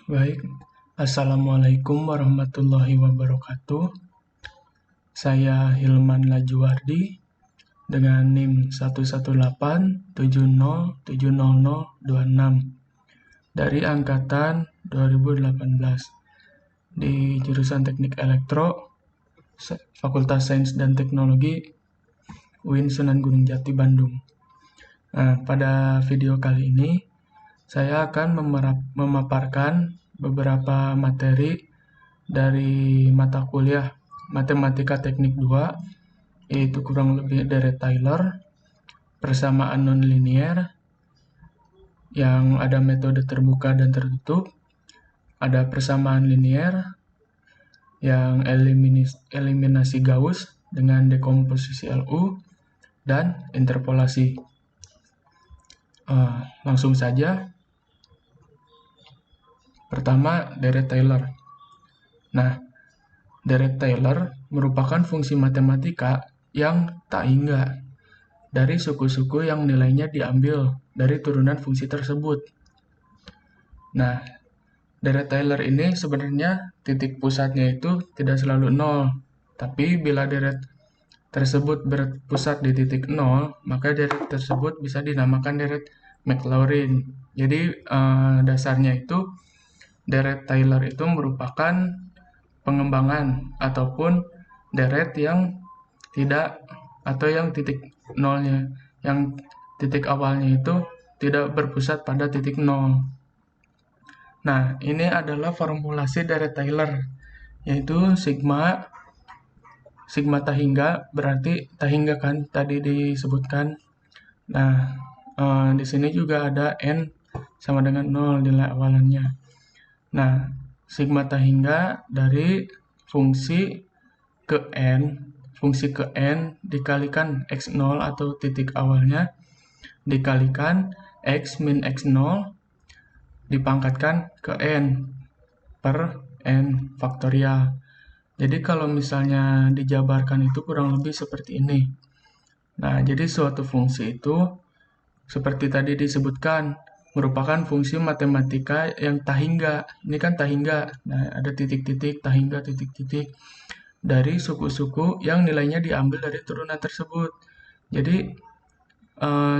Baik, Assalamualaikum warahmatullahi wabarakatuh. Saya Hilman Lajuardi dengan NIM 118707026 dari angkatan 2018 di jurusan Teknik Elektro, Fakultas Sains dan Teknologi UIN Sunan Gunung Jati, Bandung. Nah, pada video kali ini saya akan memaparkan beberapa materi dari mata kuliah Matematika Teknik 2, yaitu kurang lebih Deret-Taylor, persamaan nonlinier, yang ada metode terbuka dan tertutup, ada persamaan linier, yang eliminasi Gauss dengan dekomposisi LU, dan interpolasi. Langsung saja. Pertama, Deret-Taylor. Nah, Deret-Taylor merupakan fungsi matematika yang tak hingga dari suku-suku yang nilainya diambil dari turunan fungsi tersebut. Nah, Deret-Taylor ini sebenarnya titik pusatnya itu tidak selalu 0, tapi bila deret tersebut berpusat di titik 0, maka deret tersebut bisa dinamakan deret Maclaurin. Jadi dasarnya itu Deret-Taylor itu merupakan pengembangan ataupun deret yang tidak, atau yang titik nolnya, yang titik awalnya itu tidak berpusat pada titik 0. Nah, ini adalah formulasi Deret-Taylor, yaitu sigma tahingga, berarti tahingga kan tadi disebutkan. Nah, di sini juga ada n sama dengan 0 nilai awalannya. Nah, sigma tahingga dari fungsi ke n dikalikan x0 atau titik awalnya dikalikan x min x0 dipangkatkan ke n per n faktorial. Jadi kalau misalnya dijabarkan itu kurang lebih seperti ini. Nah, jadi suatu fungsi itu seperti tadi disebutkan merupakan fungsi matematika yang tahingga. Ini kan tahingga. Nah, ada titik-titik, tahingga, titik-titik dari suku-suku yang nilainya diambil dari turunan tersebut. Jadi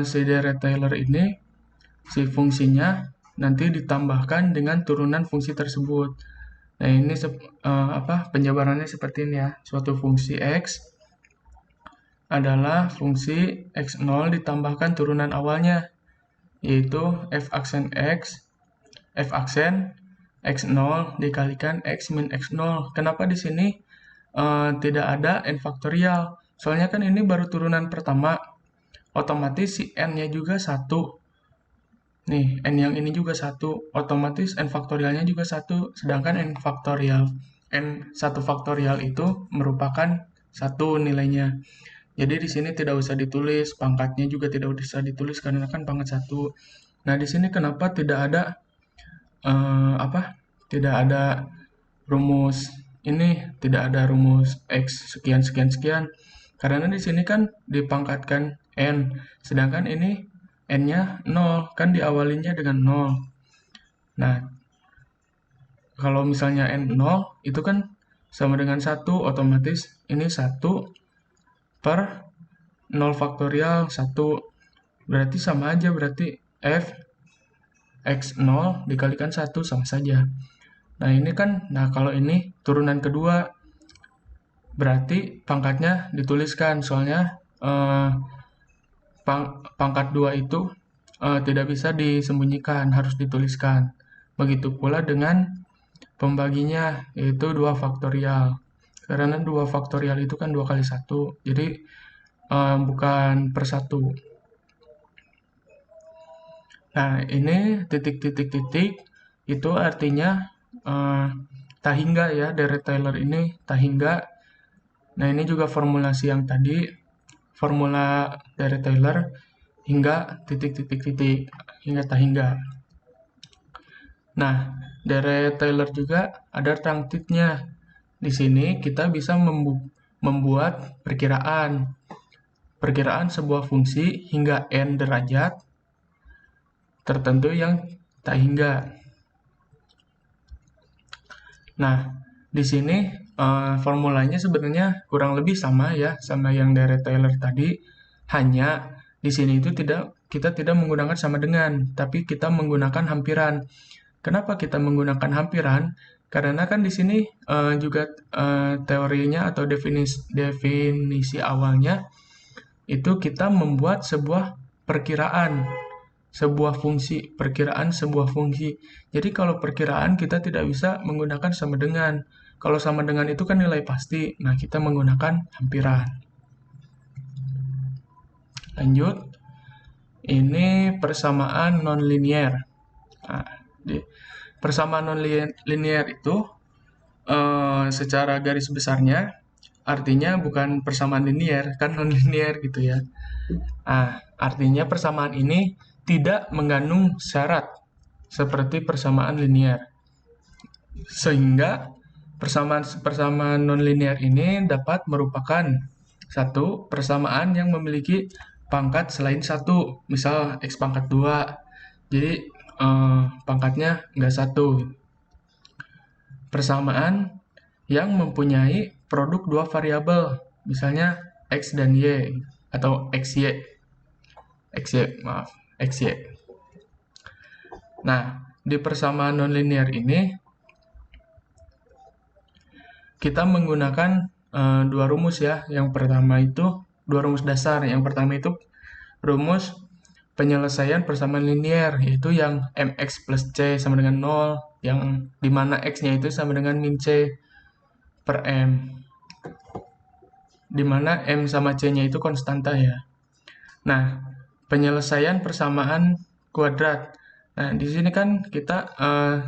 si Deret-Taylor ini, si fungsinya nanti ditambahkan dengan turunan fungsi tersebut. Nah, ini penjabarannya seperti ini ya. Suatu fungsi x adalah fungsi x0 ditambahkan turunan awalnya, yaitu f aksen x0 dikalikan x min x0. Kenapa di sini tidak ada n faktorial? Soalnya kan ini baru turunan pertama, otomatis si n-nya juga 1. Nih, n yang ini juga 1, otomatis n faktorialnya juga 1, sedangkan n satu faktorial itu merupakan 1 nilainya. Jadi di sini tidak usah ditulis, pangkatnya juga tidak usah ditulis karena kan pangkat 1. Nah, di sini kenapa tidak ada rumus ini, tidak ada rumus x sekian sekian sekian? Karena di sini kan dipangkatkan n, sedangkan ini n-nya 0, kan diawalinnya dengan 0. Nah, kalau misalnya n 0, itu kan sama dengan 1, otomatis ini 1 per 0 faktorial 1. Berarti sama aja, berarti f x0 dikalikan 1 sama saja. Nah, ini kan, kalau ini turunan kedua, berarti pangkatnya dituliskan, soalnya pangkat 2 itu tidak bisa disembunyikan, harus dituliskan. Begitu pula dengan pembaginya, yaitu 2 faktorial. Karena 2 faktorial itu kan 2 kali 1, jadi bukan per 1. Nah, ini titik-titik-titik itu artinya tahingga ya, Deret-Taylor ini tahingga. Nah, ini juga formulasi yang tadi, formula Deret-Taylor hingga titik-titik-titik, hingga tahingga. Nah, Deret-Taylor juga ada truncated-nya. Di sini kita bisa membuat perkiraan sebuah fungsi hingga n derajat tertentu yang tak hingga. Nah, di sini formulanya sebenarnya kurang lebih sama ya, sama yang dari Taylor tadi. Hanya di sini itu kita tidak menggunakan sama dengan, tapi kita menggunakan hampiran. Kenapa kita menggunakan hampiran? Karena kan di sini juga teorinya atau definisi awalnya itu kita membuat sebuah perkiraan, perkiraan sebuah fungsi. Jadi kalau perkiraan kita tidak bisa menggunakan sama dengan. Kalau sama dengan itu kan nilai pasti. Nah, kita menggunakan hampiran. Lanjut. Ini persamaan nonlinear. Nah, persamaan nonlinear itu secara garis besarnya artinya bukan persamaan linear, kan nonlinear gitu ya. Nah, artinya persamaan ini tidak mengandung syarat seperti persamaan linear. Sehingga persamaan nonlinear ini dapat merupakan satu persamaan yang memiliki pangkat selain satu, misal x pangkat 2. Jadi pangkatnya nggak satu. Persamaan yang mempunyai produk dua variabel, misalnya x dan y atau xy. Nah, di persamaan nonlinear ini kita menggunakan dua rumus ya. Yang pertama itu dua rumus dasar. Yang pertama itu rumus penyelesaian persamaan linear, yaitu yang mx plus c sama dengan 0, yang dimana x-nya itu sama dengan min c per m, dimana m sama c-nya itu konstanta ya. Nah, penyelesaian persamaan kuadrat. Nah, di sini kan kita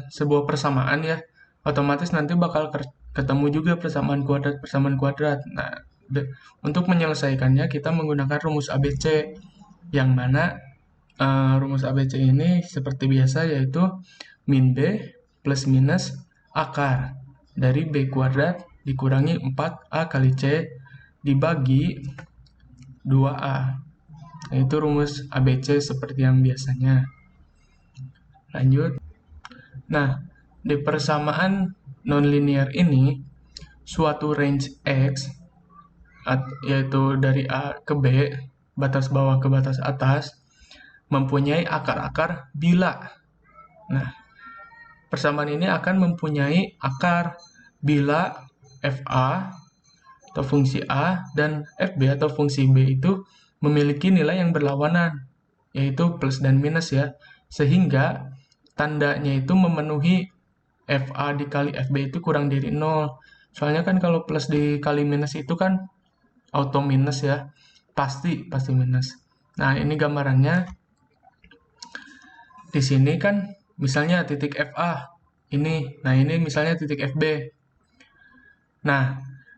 sebuah persamaan ya, otomatis nanti bakal ketemu juga persamaan kuadrat. Nah, untuk menyelesaikannya kita menggunakan rumus ABC, yang mana rumus ABC ini seperti biasa yaitu min B plus minus akar dari B kuadrat dikurangi 4A kali C dibagi 2A. Nah, itu rumus ABC seperti yang biasanya. Lanjut. Nah, di persamaan nonlinear ini, suatu range X, yaitu dari A ke B, batas bawah ke batas atas, mempunyai akar-akar bila. Nah, persamaan ini akan mempunyai akar bila FA atau fungsi A dan FB atau fungsi B itu memiliki nilai yang berlawanan, yaitu plus dan minus ya. Sehingga tandanya itu memenuhi FA dikali FB itu kurang dari 0. Soalnya kan kalau plus dikali minus itu kan auto minus ya. Pasti minus. Nah, ini gambarannya. Di sini kan misalnya titik FA ini. Nah, ini misalnya titik FB. Nah,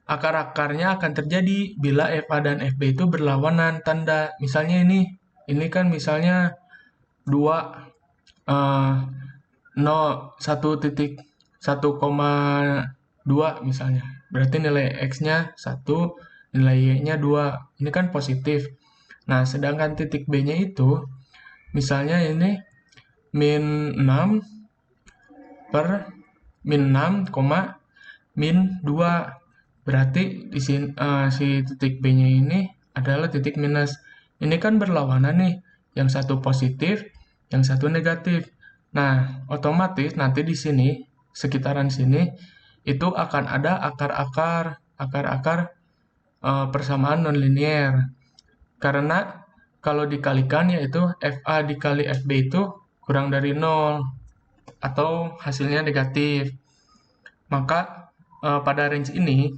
akar-akarnya akan terjadi bila FA dan FB itu berlawanan tanda. Misalnya ini kan misalnya 2 1,2 misalnya. Berarti nilai X-nya 1, nilai Y-nya 2. Ini kan positif. Nah, sedangkan titik B-nya itu misalnya ini min 6 per min 6, min 2. Berarti di sini si titik B-nya ini adalah titik minus. Ini kan berlawanan nih, yang satu positif, yang satu negatif. Nah, otomatis nanti di sini, sekitaran sini, itu akan ada akar-akar persamaan nonlinear. Karena kalau dikalikan yaitu FA dikali FB itu kurang dari 0 atau hasilnya negatif. Maka pada range ini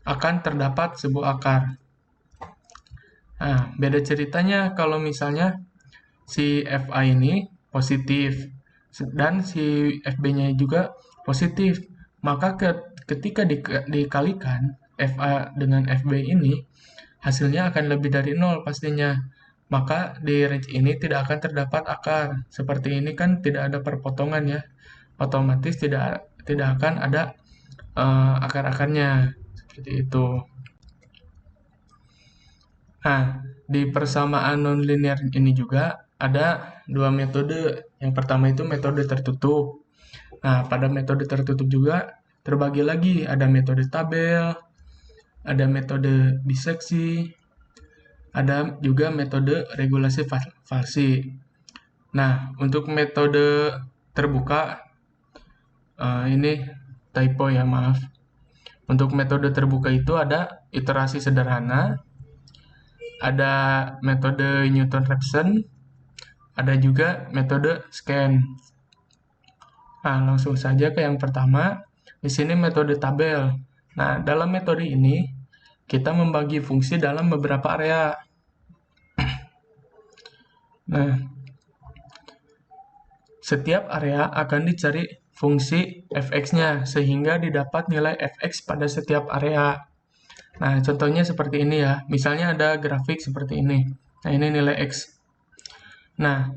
akan terdapat sebuah akar. Nah, beda ceritanya kalau misalnya si FA ini positif dan si FB-nya juga positif. Maka ketika dikalikan FA dengan FB ini, hasilnya akan lebih dari 0 pastinya. Maka di range ini tidak akan terdapat akar. Seperti ini kan tidak ada perpotongan ya. Otomatis tidak akan ada akar-akarnya. Seperti itu. Nah, di persamaan nonlinear ini juga ada dua metode. Yang pertama itu metode tertutup. Nah, pada metode tertutup juga terbagi lagi, ada metode tabel, ada metode biseksi, ada juga metode regulasi falsi. Nah, untuk metode terbuka, ini typo ya, maaf. Untuk metode terbuka itu ada iterasi sederhana, ada metode Newton-Raphson, ada juga metode scan. Nah, langsung saja ke yang pertama. Di sini metode tabel. Nah, dalam metode ini kita membagi fungsi dalam beberapa area. Nah, setiap area akan dicari fungsi fx-nya sehingga didapat nilai fx pada setiap area. Nah, contohnya seperti ini ya. Misalnya ada grafik seperti ini. Nah, ini nilai x. Nah,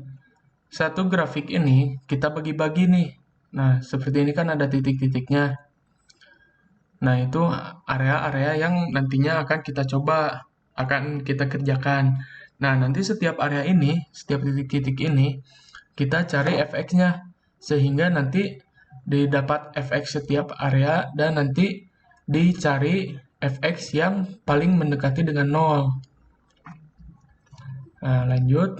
satu grafik ini kita bagi-bagi nih. Nah, seperti ini kan ada titik-titiknya. Nah, itu area-area yang nantinya akan kita coba, akan kita kerjakan. Nah, nanti setiap area ini, setiap titik-titik ini, kita cari fx-nya. Sehingga nanti didapat fx setiap area dan nanti dicari fx yang paling mendekati dengan 0. Nah, lanjut.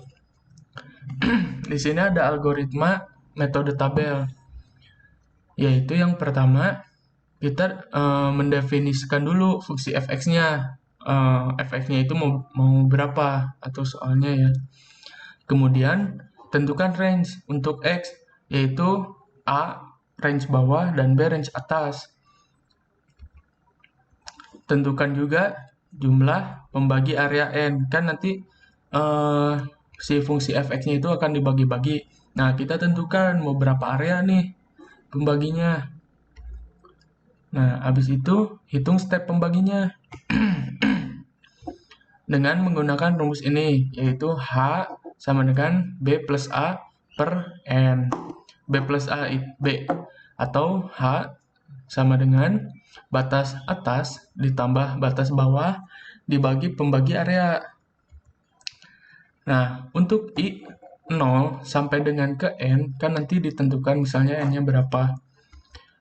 Di sini ada algoritma metode tabel. Yaitu yang pertama, kita mendefinisikan dulu fungsi fx-nya. Fx-nya itu mau berapa atau soalnya ya. Kemudian, tentukan range untuk x, yaitu A range bawah dan B range atas. Tentukan juga jumlah pembagi area n. Kan nanti si fungsi fx-nya itu akan dibagi-bagi. Nah, kita tentukan mau berapa area nih pembaginya. Nah, habis itu hitung step pembaginya. Dengan menggunakan rumus ini, yaitu H sama dengan B plus A per N. B plus A B atau H sama dengan batas atas ditambah batas bawah dibagi pembagi area. Nah, untuk I 0 sampai dengan ke N, kan nanti ditentukan misalnya N-nya berapa.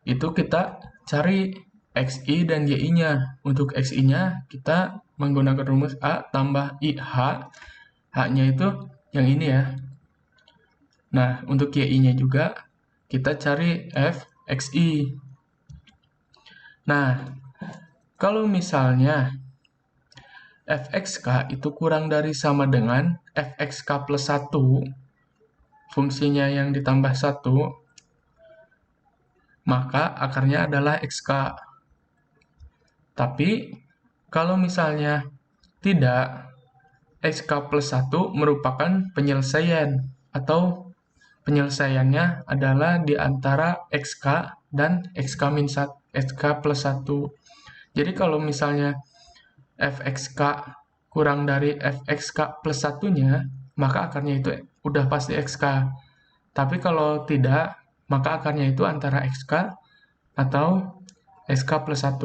Itu kita cari XI dan YI-nya. Untuk XI-nya kita menggunakan rumus A tambah IH. H-nya itu yang ini ya. Nah, untuk YI-nya juga kita cari FXI. Nah, kalau misalnya fxk itu kurang dari sama dengan fxk plus 1, fungsinya yang ditambah 1, maka akarnya adalah xk. Tapi, kalau misalnya tidak, xk plus 1 merupakan penyelesaian, atau penyelesaiannya adalah di antara xk dan xk plus 1. Jadi kalau misalnya fxk kurang dari fxk plus 1-nya, maka akarnya itu udah pasti xk. Tapi kalau tidak, maka akarnya itu antara xk atau xk plus 1.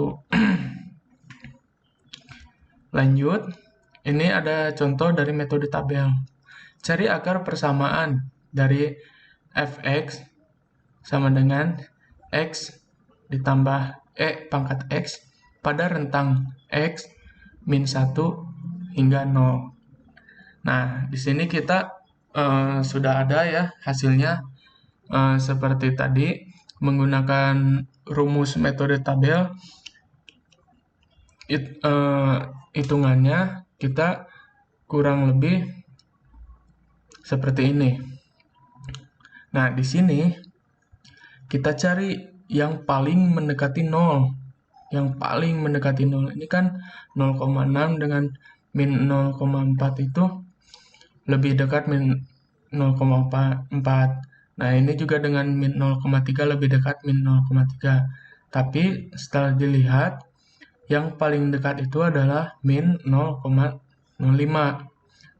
Lanjut, ini ada contoh dari metode tabel. Cari akar persamaan dari fx sama dengan x ditambah e pangkat x pada rentang x min 1 hingga 0. Nah, di sini kita sudah ada ya hasilnya seperti tadi menggunakan rumus metode tabel. Hitungannya kita kurang lebih seperti ini. Nah, di sini kita cari yang paling mendekati 0. Yang paling mendekati 0 ini kan 0,6 dengan min 0,4 itu lebih dekat min 0,4. Nah, ini juga dengan min 0,3 lebih dekat min 0,3. Tapi setelah dilihat, yang paling dekat itu adalah min 0,05.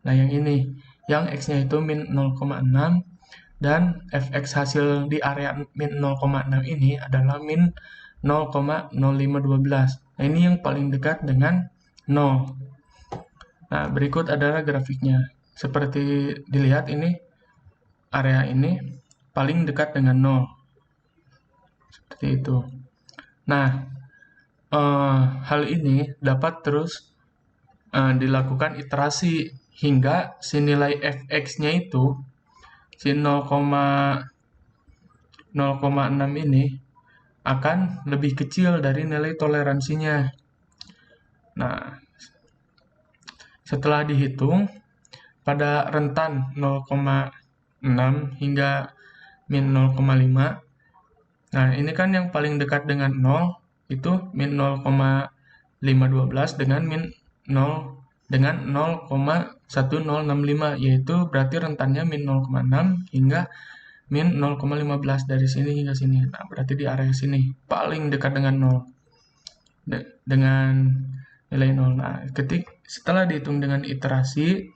Nah, yang ini, yang x-nya itu min 0,6 dan fx hasil di area min 0,6 ini adalah min 0,0512. Nah, ini yang paling dekat dengan 0. Nah, berikut adalah grafiknya. Seperti dilihat ini, area ini paling dekat dengan 0. Seperti itu. Nah, hal ini dapat terus dilakukan iterasi hingga si nilai fx-nya itu, si 0,6 ini akan lebih kecil dari nilai toleransinya. Nah, setelah dihitung, pada rentan 0,6 hingga min 0,5, nah ini kan yang paling dekat dengan 0 itu min 0,512 dengan min 0 dengan 0,1065, yaitu berarti rentannya min 0,6 hingga min 0,15 dari sini hingga sini. Nah, berarti di area sini paling dekat dengan 0 dengan nilai 0. Nah, setelah dihitung dengan iterasi,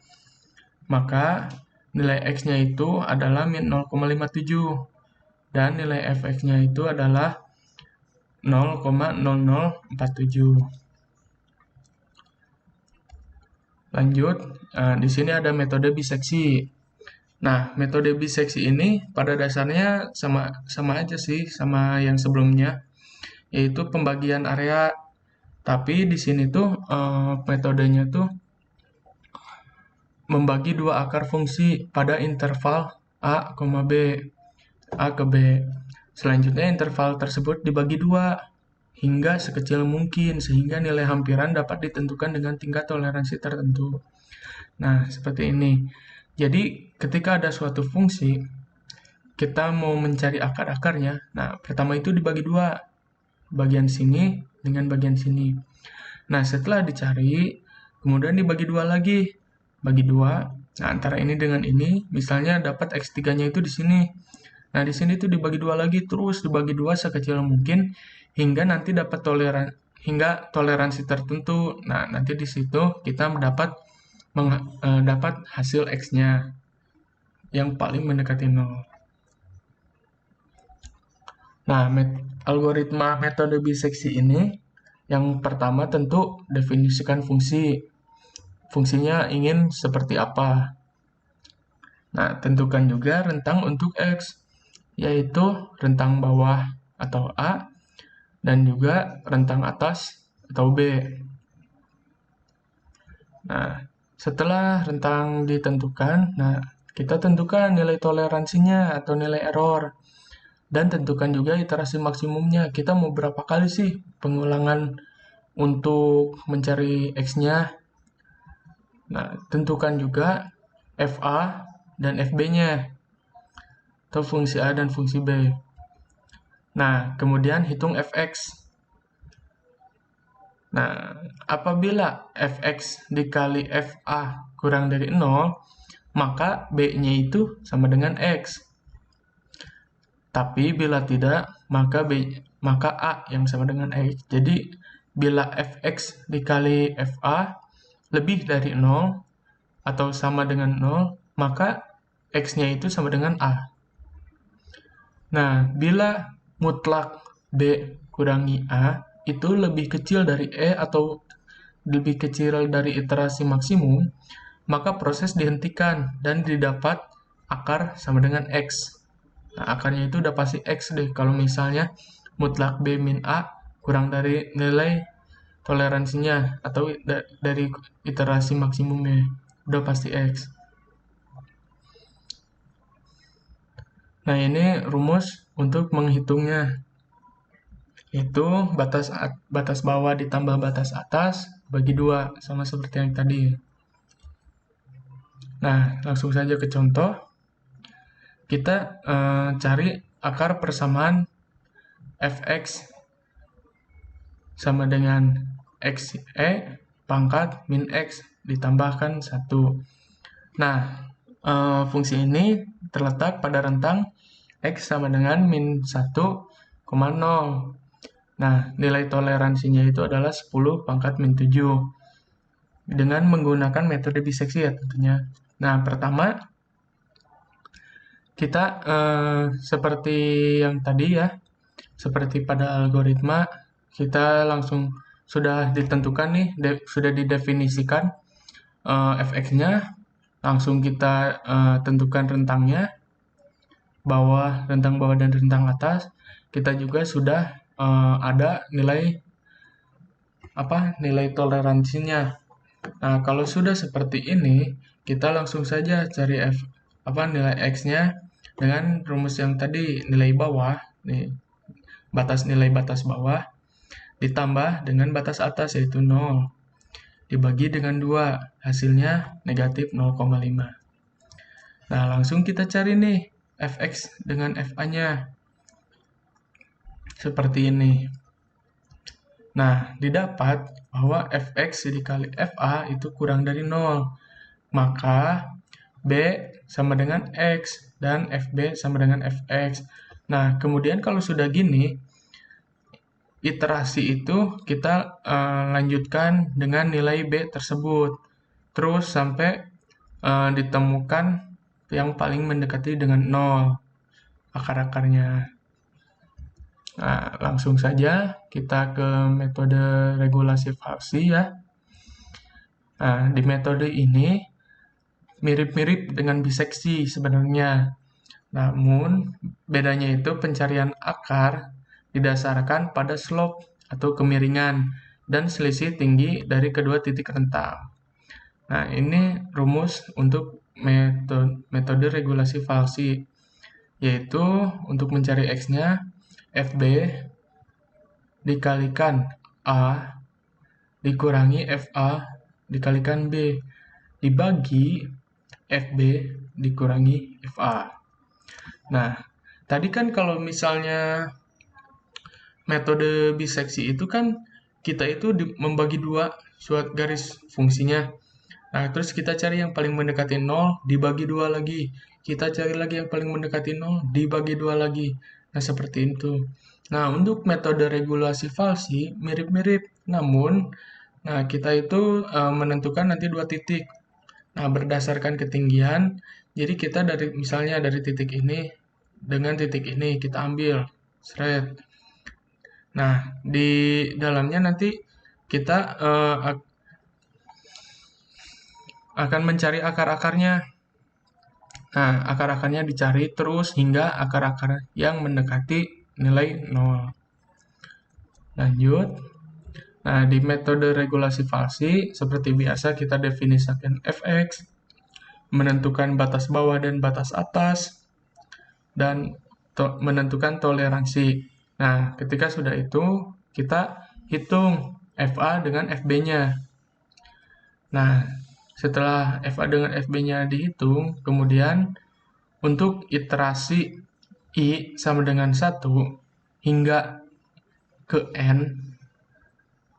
maka nilai x-nya itu adalah min 0,57 dan nilai fx-nya itu adalah 0,0047. Lanjut, di sini ada metode biseksi. Nah, metode biseksi ini pada dasarnya sama aja sih sama yang sebelumnya, yaitu pembagian area. Tapi di sini tuh metodenya tuh membagi dua akar fungsi pada interval a, b, a ke b. Selanjutnya interval tersebut dibagi dua hingga sekecil mungkin sehingga nilai hampiran dapat ditentukan dengan tingkat toleransi tertentu. Nah, seperti ini. Jadi, ketika ada suatu fungsi, kita mau mencari akar-akarnya. Nah, pertama itu dibagi dua. Bagian sini dengan bagian sini. Nah, setelah dicari, kemudian dibagi dua lagi. Bagi dua. Nah, antara ini dengan ini, misalnya dapat X3-nya itu di sini. Nah, di sini tuh dibagi dua lagi, terus dibagi dua sekecil mungkin hingga nanti dapat toleransi tertentu. Nah, nanti di situ kita dapat hasil X-nya yang paling mendekati 0. Nah, algoritma metode biseksi ini, yang pertama tentu definisikan fungsi. Fungsinya ingin seperti apa. Nah, tentukan juga rentang untuk X, yaitu rentang bawah atau A, dan juga rentang atas atau B. Nah, setelah rentang ditentukan, nah kita tentukan nilai toleransinya atau nilai error. Dan tentukan juga iterasi maksimumnya. Kita mau berapa kali sih pengulangan untuk mencari X-nya. Nah, tentukan juga FA dan FB-nya, atau fungsi A dan fungsi B. Nah, kemudian hitung Fx. Nah, apabila Fx dikali Fa kurang dari 0, maka B-nya itu sama dengan X. Tapi bila tidak, maka A yang sama dengan X. Jadi, bila Fx dikali Fa lebih dari 0 atau sama dengan 0, maka X-nya itu sama dengan A. Nah, bila mutlak B kurangi A itu lebih kecil dari E atau lebih kecil dari iterasi maksimum, maka proses dihentikan dan didapat akar sama dengan X. Nah, akarnya itu udah pasti X deh. Kalau misalnya mutlak B min A kurang dari nilai toleransinya atau dari iterasi maksimumnya, udah pasti X. Nah, ini rumus untuk menghitungnya. Itu batas bawah ditambah batas atas bagi 2, sama seperti yang tadi. Nah, langsung saja ke contoh. Kita cari akar persamaan Fx sama dengan xe pangkat min x ditambahkan 1. Nah, fungsi ini terletak pada rentang x sama dengan min 1,0. Nah, nilai toleransinya itu adalah 10 pangkat min 7. Dengan menggunakan metode biseksi ya tentunya. Nah, pertama, kita seperti yang tadi ya, seperti pada algoritma, kita langsung sudah ditentukan nih, sudah didefinisikan fx-nya, langsung kita tentukan rentangnya. rentang bawah dan rentang atas, kita juga sudah ada nilai toleransinya. Nah, kalau sudah seperti ini, kita langsung saja cari nilai x-nya dengan rumus yang tadi, nilai bawah, nih, nilai batas bawah ditambah dengan batas atas yaitu 0 dibagi dengan 2, hasilnya negatif 0,5. Nah, langsung kita cari nih fx dengan fa-nya. Seperti ini. Nah, didapat bahwa fx dikali fa itu kurang dari 0. Maka b sama dengan x dan fb sama dengan fx. Nah, kemudian kalau sudah gini, iterasi itu kita lanjutkan dengan nilai b tersebut. Terus sampai ditemukan yang paling mendekati dengan 0 akar-akarnya. Nah, langsung saja kita ke metode regulasi falsi ya. Nah, di metode ini mirip-mirip dengan biseksi sebenarnya. Namun, bedanya itu pencarian akar didasarkan pada slope atau kemiringan dan selisih tinggi dari kedua titik rentang. Nah, ini rumus untuk metode regulasi falsi, yaitu untuk mencari x-nya, fb dikalikan a dikurangi fa dikalikan b dibagi fb dikurangi fa. Nah, tadi kan kalau misalnya metode biseksi itu kan kita itu membagi dua suatu garis fungsinya. Nah, terus kita cari yang paling mendekati 0 dibagi 2 lagi. Kita cari lagi yang paling mendekati 0 dibagi 2 lagi. Nah, seperti itu. Nah, untuk metode regulasi falsi mirip-mirip. Namun, kita itu menentukan nanti 2 titik. Nah, berdasarkan ketinggian, jadi kita misalnya dari titik ini dengan titik ini kita ambil thread. Nah, di dalamnya nanti kita akan mencari akar-akarnya. Nah, akar-akarnya dicari terus hingga akar-akar yang mendekati nilai 0. Lanjut. Nah, di metode regulasi falsi, seperti biasa kita definisikan fx, menentukan batas bawah dan batas atas, dan menentukan toleransi. Nah, ketika sudah itu, kita hitung fa dengan fb-nya. Nah, setelah fa dengan fb-nya dihitung, kemudian untuk iterasi i sama dengan 1 hingga ke n,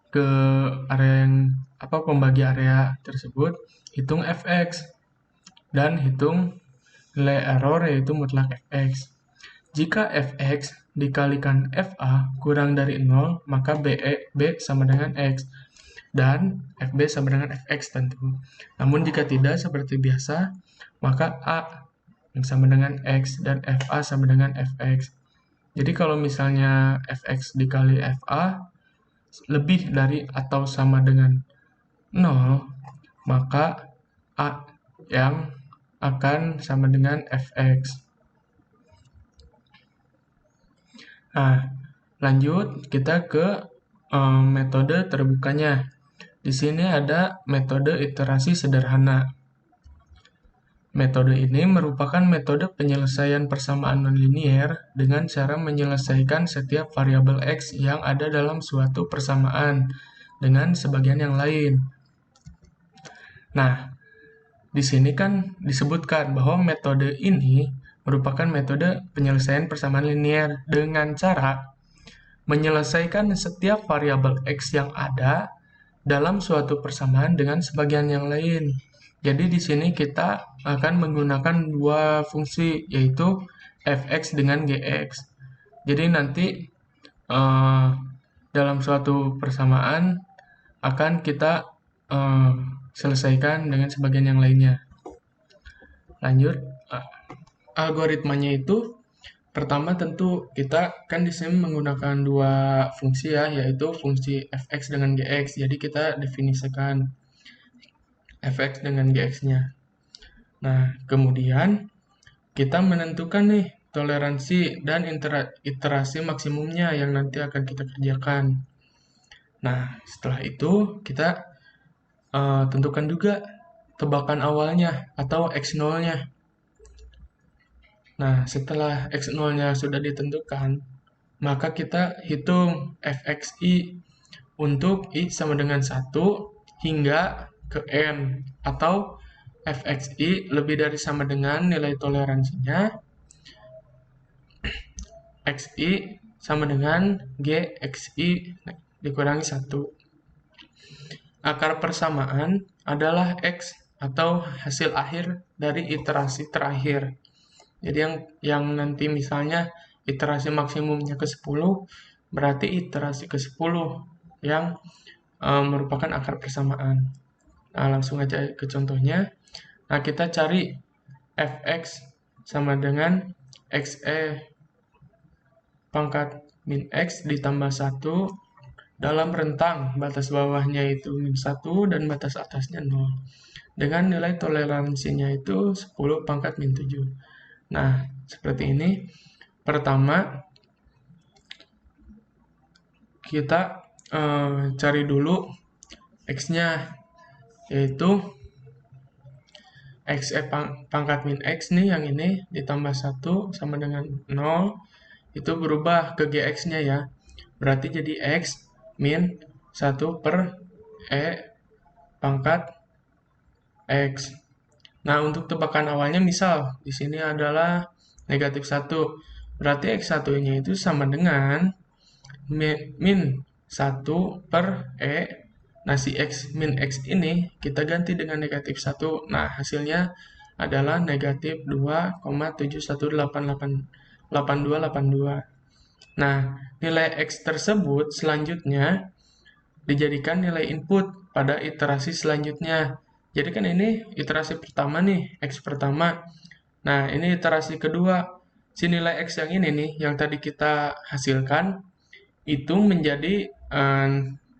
ke area yang pembagi area tersebut, hitung fx dan hitung nilai error yaitu mutlak fx. Jika fx dikalikan fa kurang dari 0, maka b sama dengan x dan fb sama dengan fx tentu. Namun jika tidak seperti biasa, maka a yang sama dengan x dan fa sama dengan fx. Jadi kalau misalnya fx dikali fa lebih dari atau sama dengan 0, maka a yang akan sama dengan fx. Nah, lanjut kita ke metode terbukanya. Di sini ada metode iterasi sederhana. Metode ini merupakan metode penyelesaian persamaan nonlinier dengan cara menyelesaikan setiap variabel x yang ada dalam suatu persamaan dengan sebagian yang lain. Nah, di sini kan disebutkan bahwa metode ini merupakan metode penyelesaian persamaan linier dengan cara menyelesaikan setiap variabel x yang ada dalam suatu persamaan dengan sebagian yang lain. Jadi di sini kita akan menggunakan dua fungsi, yaitu fx dengan gx. Jadi nanti dalam suatu persamaan akan kita selesaikan dengan sebagian yang lainnya. Lanjut, algoritmanya itu pertama tentu kita kan di sini menggunakan dua fungsi ya, yaitu fungsi fx dengan gx. Jadi kita definisikan fx dengan gx-nya. Nah, kemudian kita menentukan nih toleransi dan iterasi maksimumnya yang nanti akan kita kerjakan. Nah, setelah itu kita tentukan juga tebakan awalnya atau X0-nya. Nah, setelah X0-nya sudah ditentukan, maka kita hitung fxi untuk I sama dengan 1 hingga ke N, atau fxi lebih dari sama dengan nilai toleransinya, xi sama dengan gxi dikurangi 1. Akar persamaan adalah X atau hasil akhir dari iterasi terakhir. Jadi yang nanti misalnya iterasi maksimumnya ke 10, berarti iterasi ke 10 yang merupakan akar persamaan. Nah, langsung aja ke contohnya. Nah, kita cari fx sama dengan xe pangkat min x ditambah 1 dalam rentang batas bawahnya itu min 1 dan batas atasnya 0. Dengan nilai toleransinya itu 10 pangkat min 7. Nah, seperti ini. Pertama, kita cari dulu x-nya, yaitu xe pangkat min x nih, yang ini ditambah 1 sama dengan 0, itu berubah ke gx-nya ya. Berarti jadi x min 1 per e pangkat x. Nah, untuk tebakan awalnya misal di sini adalah negatif 1. Berarti x1-nya itu sama dengan min 1 per e. Nah, si x min x ini kita ganti dengan negatif 1. Nah, hasilnya adalah negatif 2,71888282. Nah, nilai x tersebut selanjutnya dijadikan nilai input pada iterasi selanjutnya. Jadi kan ini iterasi pertama nih, x pertama. Nah, ini iterasi kedua. Si nilai x yang ini nih, yang tadi kita hasilkan, itu menjadi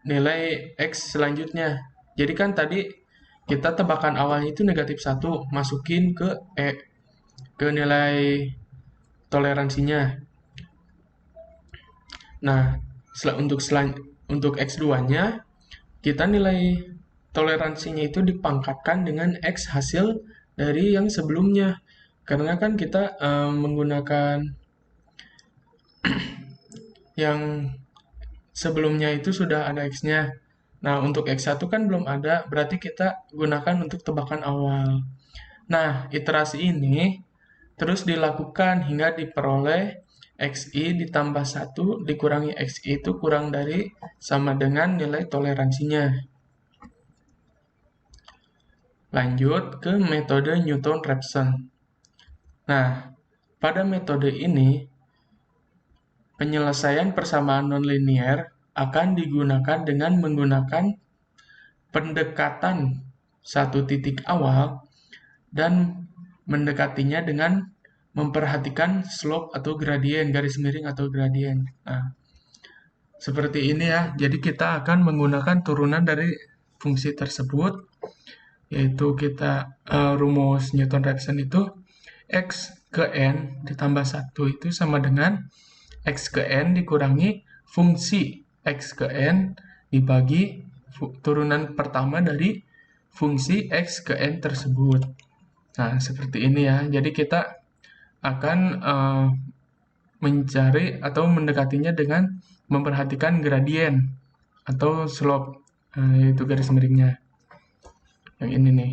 nilai x selanjutnya. Jadi kan tadi kita tebakan awalnya itu negatif 1, masukin ke e, ke nilai toleransinya. Nah, untuk x2-nya, kita nilai toleransinya itu dipangkatkan dengan x hasil dari yang sebelumnya. Karena kan kita menggunakan yang sebelumnya itu sudah ada x-nya. Nah, untuk x1 kan belum ada, berarti kita gunakan untuk tebakan awal. Nah, iterasi ini terus dilakukan hingga diperoleh xi ditambah 1 dikurangi xi itu kurang dari sama dengan nilai toleransinya. Lanjut ke metode Newton-Raphson. Nah, pada metode ini, penyelesaian persamaan nonlinear akan digunakan dengan menggunakan pendekatan satu titik awal dan mendekatinya dengan memperhatikan slope atau gradien, garis miring atau gradien. Nah, seperti ini ya. Jadi kita akan menggunakan turunan dari fungsi tersebut, yaitu kita rumus Newton-Raphson itu x ke n ditambah 1 itu sama dengan x ke n dikurangi fungsi x ke n dibagi turunan pertama dari fungsi x ke n tersebut. Nah, seperti ini ya. Jadi kita akan mencari atau mendekatinya dengan memperhatikan gradien atau slope, yaitu garis miringnya. Yang ini nih.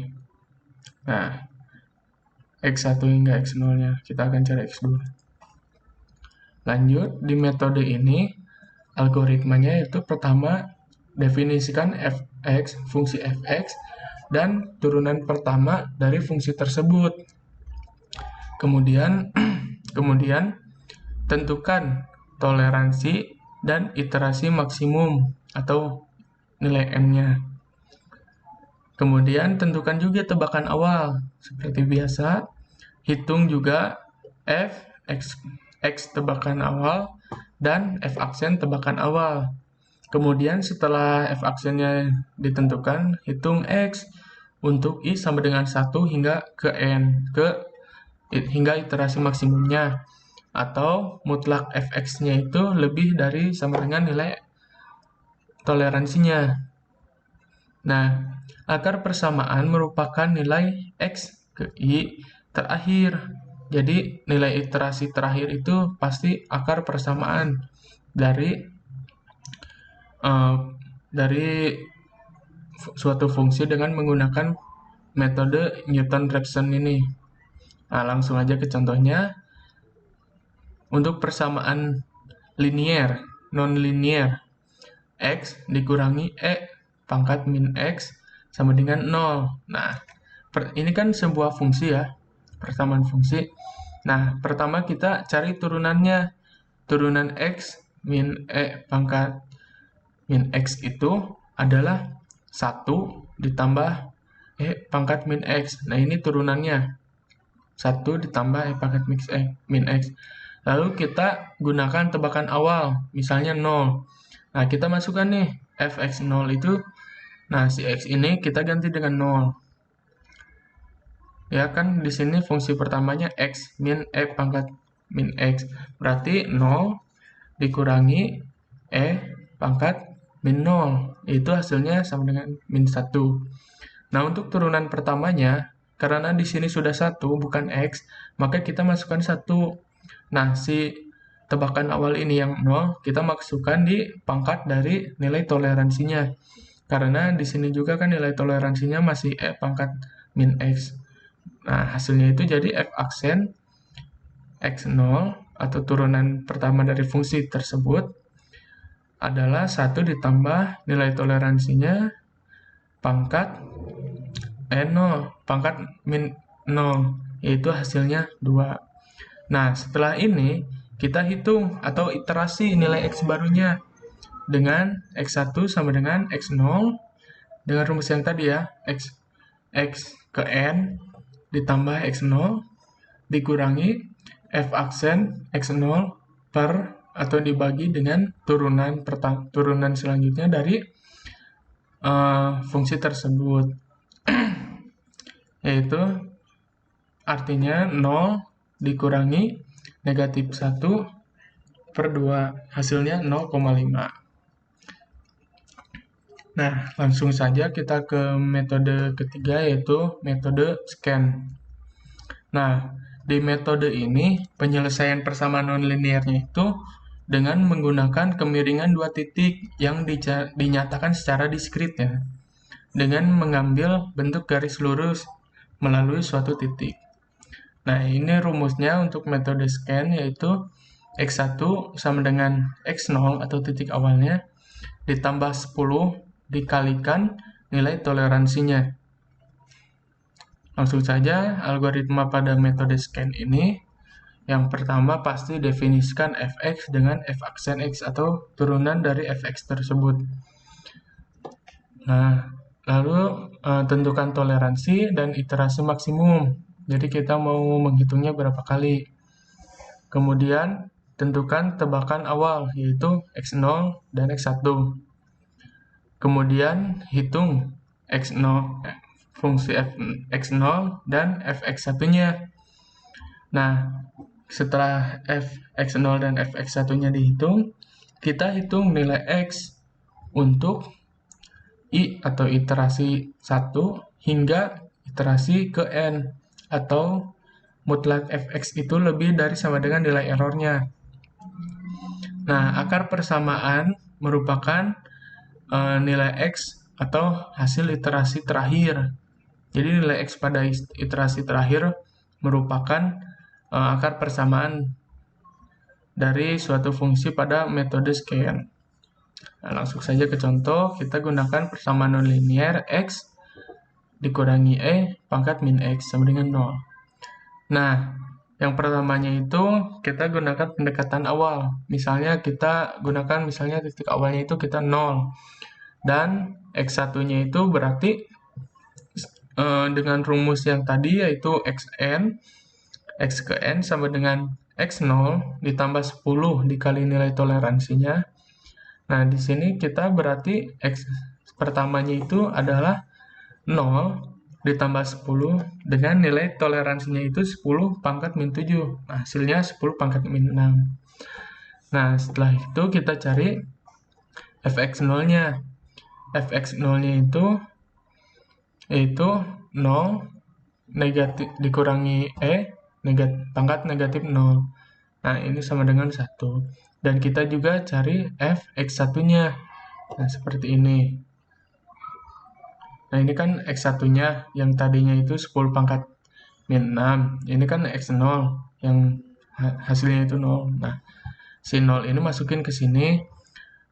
Nah, x1 hingga x0-nya. Kita akan cari x2. Lanjut, di metode ini, algoritmanya yaitu pertama, definisikan fx, fungsi fx, dan turunan pertama dari fungsi tersebut. Kemudian tentukan toleransi dan iterasi maksimum atau nilai n-nya. Kemudian tentukan juga tebakan awal. Seperti biasa, hitung juga f, x tebakan awal, dan f aksen tebakan awal. Kemudian setelah f aksennya ditentukan, hitung x untuk i sama dengan 1 hingga ke n, hingga iterasi maksimumnya. atau mutlak fx-nya itu lebih dari sama dengan nilai toleransinya. Nah, akar persamaan merupakan nilai x ke i terakhir. Jadi, nilai iterasi terakhir itu pasti akar persamaan dari suatu fungsi dengan menggunakan metode Newton-Raphson ini. Nah, langsung aja ke contohnya. Untuk persamaan linear, non-linear, x dikurangi e pangkat min x sama dengan 0. Nah, ini kan sebuah fungsi ya, persamaan fungsi. Nah, pertama kita cari turunannya. Turunan x min e pangkat min x itu adalah 1 ditambah e pangkat min x. Nah, ini turunannya. 1 ditambah e pangkat min x. Lalu kita gunakan tebakan awal, misalnya 0. Nah, kita masukkan nih, fx0 itu, nah si x ini kita ganti dengan 0. Ya kan, di sini fungsi pertamanya x min e pangkat min x. Berarti 0 dikurangi e pangkat min 0. Itu hasilnya sama dengan min 1. Nah, untuk turunan pertamanya, karena di sini sudah 1, bukan x, maka kita masukkan 1. Nah, si tebakan awal ini yang 0, kita masukkan di pangkat dari nilai toleransinya. Karena di sini juga kan nilai toleransinya masih e pangkat min x. Nah, hasilnya itu jadi f aksen x0 atau turunan pertama dari fungsi tersebut adalah 1 ditambah nilai toleransinya pangkat e0, pangkat min 0, yaitu hasilnya 2. Nah, setelah ini kita hitung atau iterasi nilai x barunya dengan x1 sama dengan x0 dengan rumus yang tadi ya, x ke n ditambah x0 dikurangi f aksen x0 per atau dibagi dengan turunan selanjutnya dari fungsi tersebut. Yaitu artinya 0 dikurangi negatif 1 per 2, hasilnya 0,5. Nah, langsung saja kita ke metode ketiga, yaitu metode scan. Nah, di metode ini, penyelesaian persamaan nonlinearnya itu dengan menggunakan kemiringan 2 titik yang dinyatakan secara diskrit ya, dengan mengambil bentuk garis lurus melalui suatu titik. Nah, ini rumusnya untuk metode scan, yaitu x1 sama dengan x0 atau titik awalnya ditambah 10 dikalikan nilai toleransinya. Langsung saja algoritma pada metode scan ini. Yang pertama pasti definisikan fx dengan f aksen x atau turunan dari fx tersebut. Nah, lalu tentukan toleransi dan iterasi maksimum. Jadi kita mau menghitungnya berapa kali. Kemudian tentukan tebakan awal, yaitu x0 dan x1. Kemudian hitung x0, fungsi x0 dan fx1-nya. Nah, setelah fx0 dan fx1-nya dihitung, kita hitung nilai x untuk i atau iterasi 1 hingga iterasi ke n, atau mutlak fx itu lebih dari sama dengan nilai errornya. Nah, akar persamaan merupakan nilai x atau hasil iterasi terakhir. Jadi nilai x pada iterasi terakhir merupakan akar persamaan dari suatu fungsi pada metode scan. Nah, langsung saja ke contoh, kita gunakan persamaan nonlinear x dikurangi e pangkat min x sama dengan 0. Nah, yang pertamanya itu kita gunakan pendekatan awal. Misalnya kita gunakan titik awalnya itu kita 0. Dan x1-nya itu berarti dengan rumus yang tadi, yaitu xn, x ke n sama dengan x0 ditambah 10 dikali nilai toleransinya. Nah, di sini kita berarti x pertamanya itu adalah 0 ditambah 10 dengan nilai toleransinya itu 10 pangkat min 7. Nah, hasilnya 10 pangkat min 6. Nah, setelah itu kita cari fx0-nya. Fx0-nya itu yaitu 0 negatif dikurangi pangkat negatif 0. Nah, ini sama dengan 1. Dan kita juga cari fx1-nya. Nah, seperti ini. Nah, ini kan x1-nya yang tadinya itu 10 pangkat min 6. Ini kan x0 yang hasilnya itu 0. Nah, si 0 ini masukin ke sini.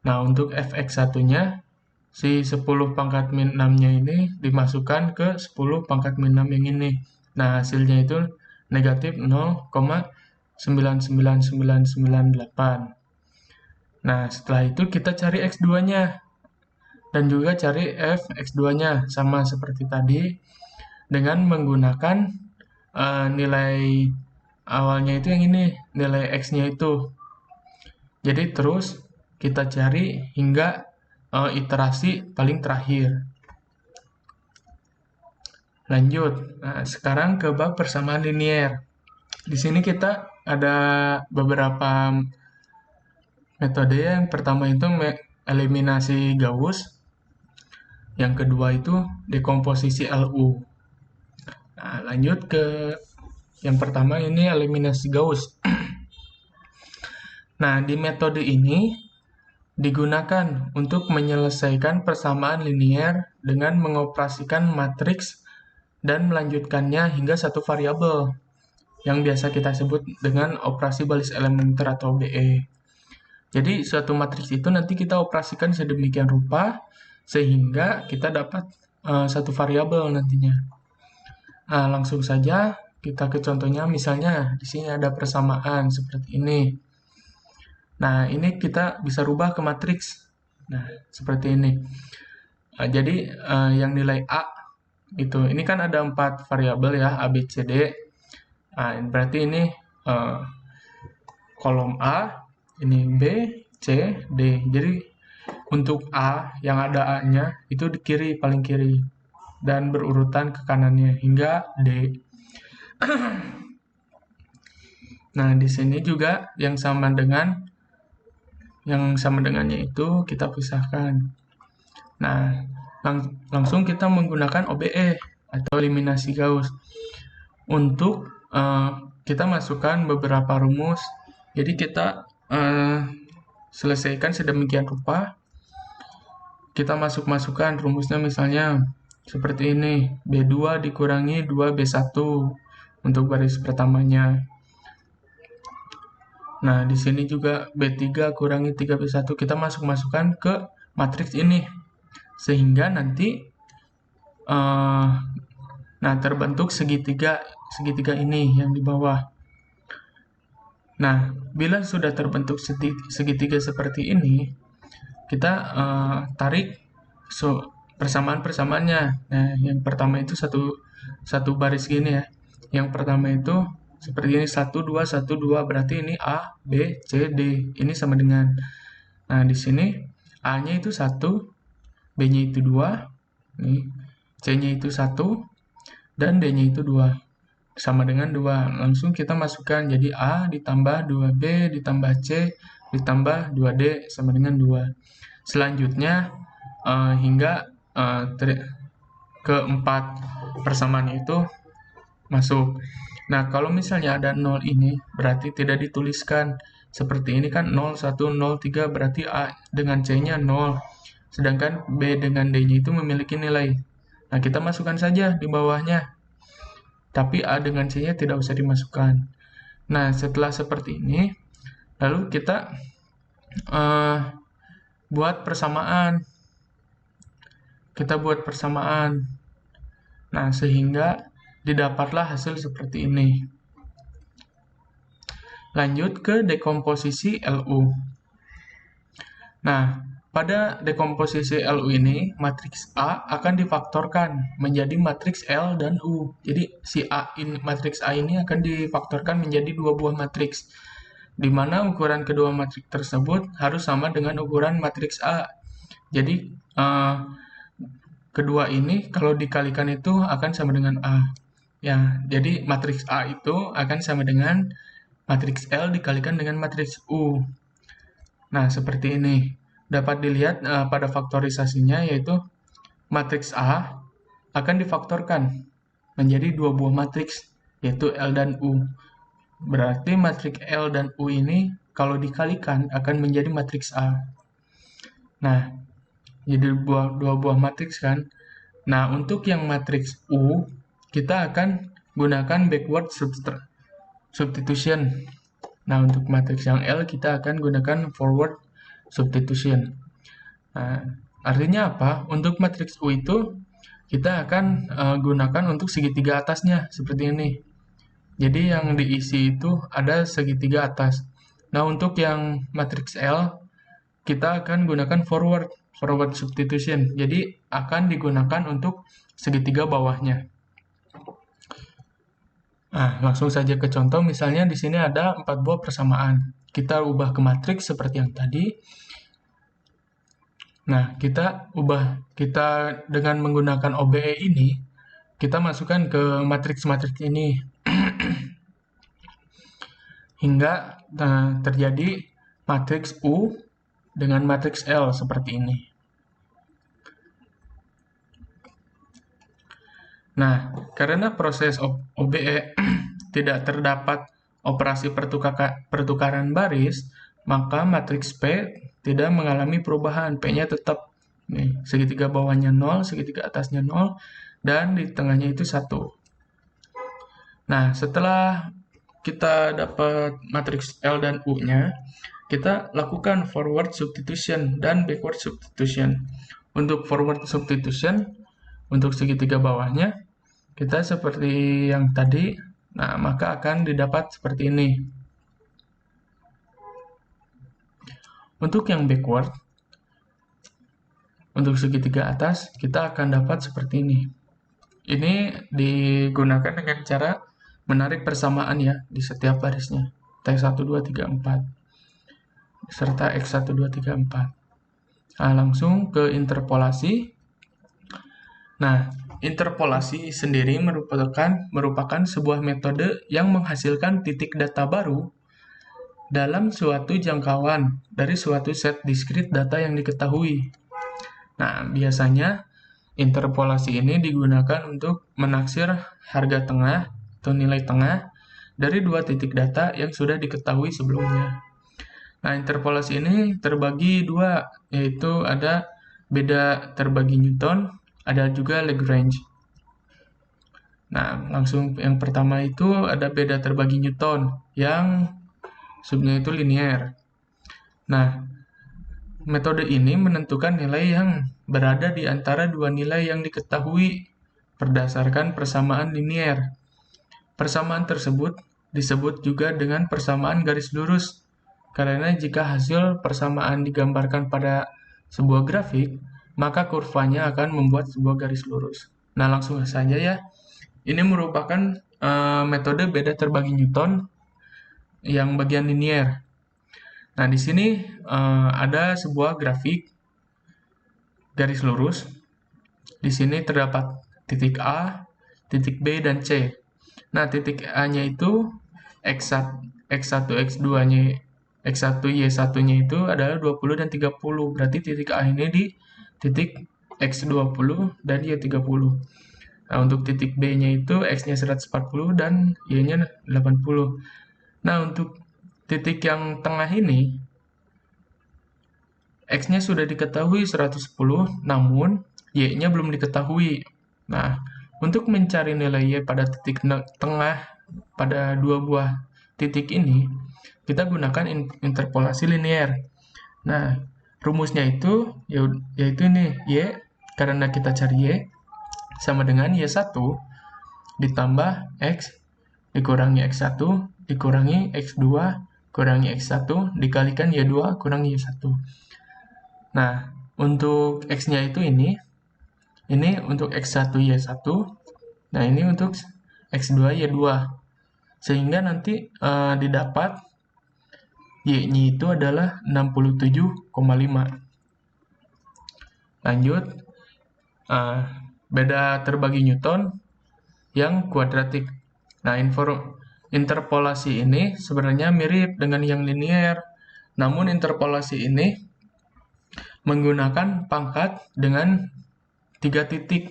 Nah, untuk fx1-nya, si 10 pangkat min 6-nya ini dimasukkan ke 10 pangkat min 6 yang ini. Nah, hasilnya itu negatif 0,99998. Nah, setelah itu kita cari x2-nya. Dan juga cari fx2-nya. Sama seperti tadi, dengan menggunakan nilai awalnya itu yang ini, nilai x-nya itu. Jadi terus kita cari hingga iterasi paling terakhir. Lanjut. Nah, sekarang ke bab persamaan linier. Di sini kita ada beberapa metode. Yang pertama itu eliminasi Gauss. Yang kedua itu dekomposisi LU. Nah, lanjut ke yang pertama, ini eliminasi Gauss. Nah, di metode ini digunakan untuk menyelesaikan persamaan linier dengan mengoperasikan matriks dan melanjutkannya hingga satu variabel, yang biasa kita sebut dengan operasi baris elementer atau BE. Jadi, suatu matriks itu nanti kita operasikan sedemikian rupa sehingga kita dapat satu variabel nantinya. Nah, langsung saja kita ke contohnya. Misalnya di sini ada persamaan seperti ini. Nah, ini kita bisa rubah ke matriks. Nah, seperti ini. Jadi yang nilai A gitu. Ini kan ada 4 variabel ya, A, B, C, D. Nah, berarti ini kolom A, ini B, C, D. Jadi untuk A yang ada A-nya itu di kiri, paling kiri, dan berurutan ke kanannya hingga D. Nah, di sini juga yang sama dengannya itu kita pisahkan. Nah, langsung kita menggunakan OBE atau eliminasi Gauss untuk kita masukkan beberapa rumus. Jadi kita selesaikan sedemikian rupa. Kita masukkan rumusnya, misalnya seperti ini, B2 dikurangi 2B1 untuk baris pertamanya. Nah, di sini juga B3 kurangi 3B1, kita masukkan ke matriks ini. Sehingga nanti terbentuk segitiga ini yang di bawah. Nah, bila sudah terbentuk segitiga seperti ini, kita tarik persamaan-persamaannya. Nah, yang pertama itu satu baris gini ya. Yang pertama itu seperti ini, 1, 2, 1, 2. Berarti ini A, B, C, D. Ini sama dengan. Nah, di sini A-nya itu 1, B-nya itu 2, C-nya itu 1, dan D-nya itu 2. Sama dengan 2. Langsung kita masukkan. Jadi A ditambah 2B ditambah C ditambah 2D sama dengan 2. Selanjutnya hingga keempat persamaan itu masuk. Nah, kalau misalnya ada 0 ini, berarti tidak dituliskan. Seperti ini kan 0, 1, 0, 3, berarti A dengan C-nya 0. Sedangkan B dengan D-nya itu memiliki nilai. Nah, kita masukkan saja di bawahnya. Tapi A dengan C-nya tidak usah dimasukkan. Nah, setelah seperti ini, lalu kita buat persamaan. Kita buat persamaan. Nah, sehingga didapatlah hasil seperti ini. Lanjut ke dekomposisi LU. Nah, pada dekomposisi LU ini, matriks A akan difaktorkan menjadi matriks L dan U. Jadi, matriks A ini akan difaktorkan menjadi 2 buah matriks, di mana ukuran kedua matriks tersebut harus sama dengan ukuran matriks A. Jadi, kedua ini kalau dikalikan itu akan sama dengan A. Ya, jadi matriks A itu akan sama dengan matriks L dikalikan dengan matriks U. Nah, seperti ini. Dapat dilihat pada faktorisasinya, yaitu matriks A akan difaktorkan menjadi dua buah matriks, yaitu L dan U. Berarti matriks L dan U ini kalau dikalikan akan menjadi matriks A. Nah, jadi dua buah matriks kan. Nah, untuk yang matriks U, kita akan gunakan backward substitution. Nah, untuk matriks yang L, kita akan gunakan forward substitution. Nah, artinya apa? Untuk matriks U itu, kita akan gunakan untuk segitiga atasnya, seperti ini. Jadi yang diisi itu ada segitiga atas. Nah, untuk yang matriks L, kita akan gunakan forward substitution. Jadi akan digunakan untuk segitiga bawahnya. Nah, langsung saja ke contoh. Misalnya di sini ada 4 buah persamaan. Kita ubah ke matriks seperti yang tadi. Nah, kita dengan menggunakan OBE ini, kita masukkan ke matriks-matriks ini. Hingga terjadi matriks U dengan matriks L seperti ini. Nah, karena proses OBE tidak terdapat operasi pertukaran baris, maka matriks P tidak mengalami perubahan. P-nya tetap nih, segitiga bawahnya 0, segitiga atasnya 0, dan di tengahnya itu 1. Nah, setelah kita dapat matriks L dan U-nya, kita lakukan forward substitution dan backward substitution. Untuk forward substitution, untuk segitiga bawahnya, kita seperti yang tadi, nah maka akan didapat seperti ini. Untuk yang backward, untuk segitiga atas, kita akan dapat seperti ini. Ini digunakan dengan cara menarik persamaan ya di setiap barisnya. T1, 2, 3, 4. Serta X1, 2, 3, 4. Nah, langsung ke interpolasi. Nah, interpolasi sendiri merupakan sebuah metode yang menghasilkan titik data baru dalam suatu jangkauan dari suatu set diskrit data yang diketahui. Nah, biasanya interpolasi ini digunakan untuk menaksir harga tengah atau nilai tengah dari dua titik data yang sudah diketahui sebelumnya. Nah, interpolasi ini terbagi dua, yaitu ada beda terbagi Newton, ada juga Lagrange. Nah, langsung yang pertama itu ada beda terbagi Newton, yang subnya itu linear. Nah, metode ini menentukan nilai yang berada di antara dua nilai yang diketahui berdasarkan persamaan linear. Persamaan tersebut disebut juga dengan persamaan garis lurus, karena jika hasil persamaan digambarkan pada sebuah grafik, maka kurvanya akan membuat sebuah garis lurus. Nah, langsung saja ya. Ini merupakan metode beda terbagi Newton yang bagian linear. Nah, di sini ada sebuah grafik garis lurus. Di sini terdapat titik A, titik B, dan C. Nah, titik A-nya itu X1, X2-nya, X1, Y1-nya itu adalah 20 dan 30. Berarti titik A ini di titik X20 dan Y30. Nah, untuk titik B-nya itu X-nya 140 dan Y-nya 80. Nah, untuk titik yang tengah ini, X-nya sudah diketahui 110, namun Y-nya belum diketahui. Nah, untuk mencari nilai Y pada titik tengah pada dua buah titik ini, kita gunakan interpolasi linear. Nah, rumusnya itu yaitu ini, Y, karena kita cari Y, sama dengan Y1 ditambah X dikurangi X1 dikurangi X2 kurangi X1 dikalikan Y2 kurangi Y1. Nah, untuk X-nya itu ini untuk X1 Y1, nah ini untuk X2 Y2, sehingga nanti didapat Y-nya itu adalah 67,5. Lanjut, beda terbagi Newton yang kuadratik. Nah, interpolasi ini sebenarnya mirip dengan yang linear, namun interpolasi ini menggunakan pangkat dengan 3 titik.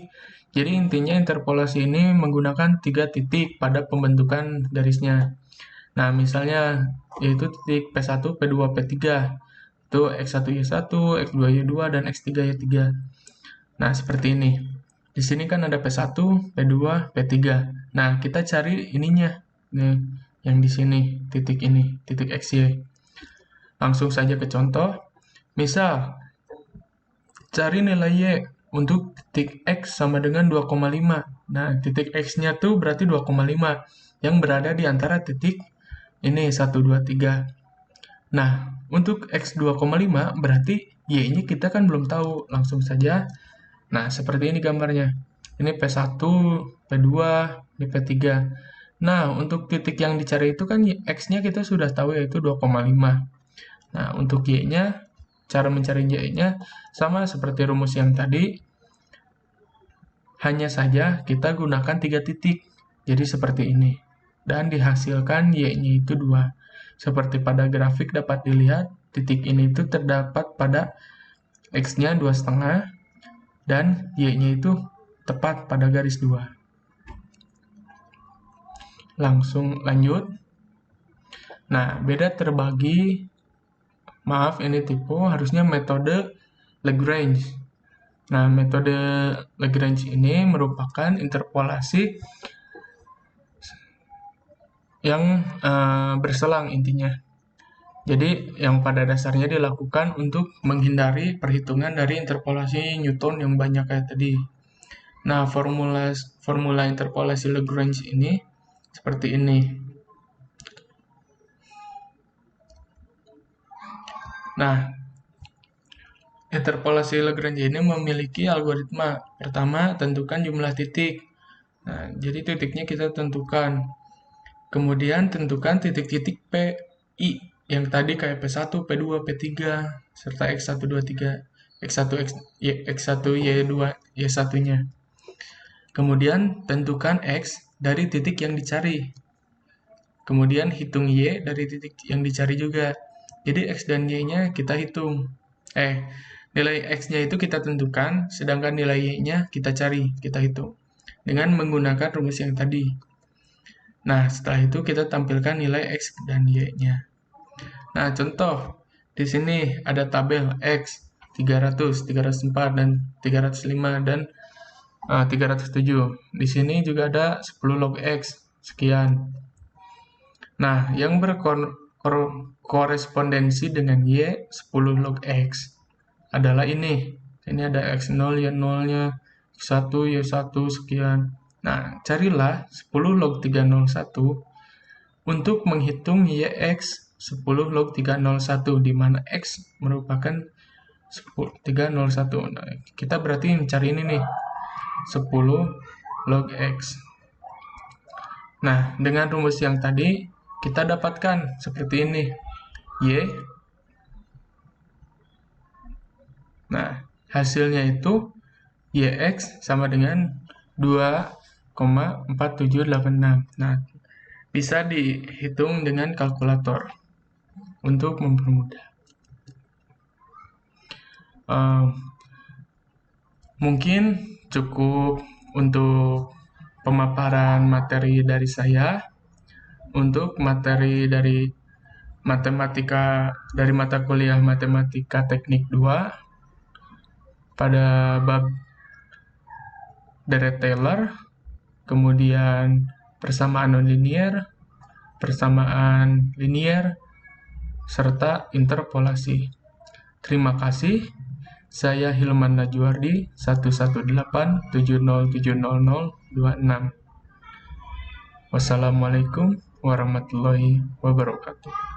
Jadi intinya interpolasi ini menggunakan 3 titik pada pembentukan garisnya. Nah, misalnya yaitu titik P1, P2, P3. Itu X1Y1, X2Y2, dan X3Y3. Nah, seperti ini. Di sini kan ada P1, P2, P3. Nah, kita cari ininya. Nih, yang di sini, titik ini, titik XY. Langsung saja ke contoh. Misal, cari nilai Y untuk titik X sama dengan 2,5. Nah, titik X-nya tuh berarti 2,5 yang berada di antara titik ini 1, 2, 3. Nah, untuk X 2,5 berarti Y-nya kita kan belum tahu. Langsung saja. Nah, seperti ini gambarnya. Ini P1, P2, ini P3. Nah, untuk titik yang dicari itu kan X-nya kita sudah tahu yaitu 2,5. Nah, untuk Y-nya, cara mencari Y-nya sama seperti rumus yang tadi. Hanya saja kita gunakan 3 titik. Jadi seperti ini. Dan dihasilkan Y-nya itu 2. Seperti pada grafik dapat dilihat, titik ini itu terdapat pada X-nya 2,5 dan Y-nya itu tepat pada garis 2. Langsung lanjut. Nah, beda terbagi, maaf ini tipu, harusnya metode Lagrange. Nah, metode Lagrange ini merupakan interpolasi yang berselang intinya. Jadi, yang pada dasarnya dilakukan untuk menghindari perhitungan dari interpolasi Newton yang banyak kayak tadi. Nah, formula interpolasi Lagrange ini seperti ini. Nah, interpolasi Lagrange ini memiliki algoritma. Pertama, tentukan jumlah titik. Nah, jadi titiknya kita tentukan. Kemudian tentukan titik-titik PI yang tadi kayak P1, P2, P3, serta X1, 2, 3, X1, X1, Y2, Y1-nya. Kemudian tentukan X dari titik yang dicari. Kemudian hitung Y dari titik yang dicari juga. Jadi X dan Y-nya kita hitung. Nilai X-nya itu kita tentukan, sedangkan nilai Y-nya kita cari, kita hitung. Dengan menggunakan rumus yang tadi. Nah, setelah itu kita tampilkan nilai X dan Y-nya. Nah, contoh. Di sini ada tabel X 300, 304, dan 305, dan 307. Di sini juga ada 10 log X, sekian. Nah, yang berkorespondensi dengan Y, 10 log X, adalah ini. Ini ada X0, Y0-nya, X1, Y1, sekian. Nah, carilah 10 log 301 untuk menghitung YX 10 log 301, di mana X merupakan 301. Nah, kita berarti mencari ini nih, 10 log X. Nah, dengan rumus yang tadi, kita dapatkan seperti ini. Y. Nah, hasilnya itu YX sama dengan 2,4786. Nah, bisa dihitung dengan kalkulator untuk mempermudah. Mungkin cukup untuk pemaparan materi dari saya. Untuk materi dari matematika, dari mata kuliah Matematika Teknik 2 pada bab deret Taylor, kemudian persamaan nonlinear, persamaan linear, serta interpolasi. Terima kasih. Saya Hilman Najwardi, 11870700026. Wassalamualaikum warahmatullahi wabarakatuh.